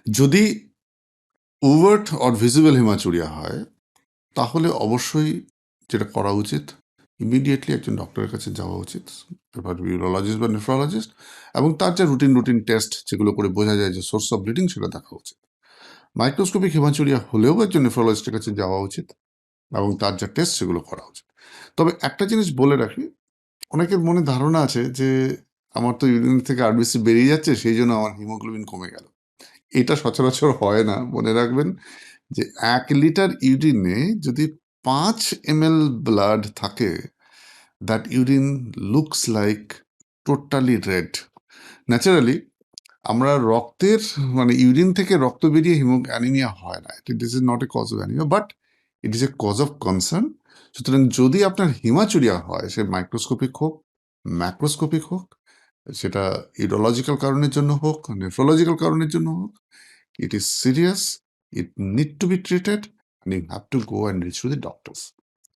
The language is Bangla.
যদি ওভার্ট অর ভিজিবল হেমাচুরিয়া হয় তাহলে অবশ্যই যেটা করা উচিত, ইমিডিয়েটলি একজন ডক্টরের কাছে যাওয়া উচিত, এবার ইউরোলজিস্ট বা নেফ্রোলজিস্ট, এবং তার যে রুটিন টেস্ট যেগুলো করে বোঝা যায় যে সোর্স অফ ব্লিডিং সেটা দেখা উচিত। মাইক্রোস্কোপিক হেমাচুরিয়া হলেও একজন নেফ্রোলজিস্টের কাছে যাওয়া উচিত এবং তার যা টেস্ট সেগুলো করা উচিত। তবে একটা জিনিস বলে রাখি, অনেকের মনে ধারণা আছে যে আমার তো ইউরিন থেকে আরবিসি বেরিয়ে যাচ্ছে সেই জন্য আমার হিমোগ্লোবিন কমে গেল। এটা সচরাচর হয় না। মনে রাখবেন যে 1 লিটার ইউরিনে যদি 5 ml ব্লাড থাকে, that urine looks like totally red. Naturally আমরা রক্তের মানে ইউরিন থেকে রক্ত বেরিয়ে অ্যানিমিয়া হয় না, this is not a cause of anaemia, but it is a cause of concern. সুতরাং যদি আপনার হিমাচুরিয়া হয়, সে মাইক্রোস্কোপিক হোক, ম্যাক্রোস্কোপিক হোক, সেটা ইউরোলজিক্যাল কারণের জন্য হোক, নেফ্রোলজিক্যাল কারণের জন্য হোক, it is serious, it need to be treated, and you have to go and reach to the doctors.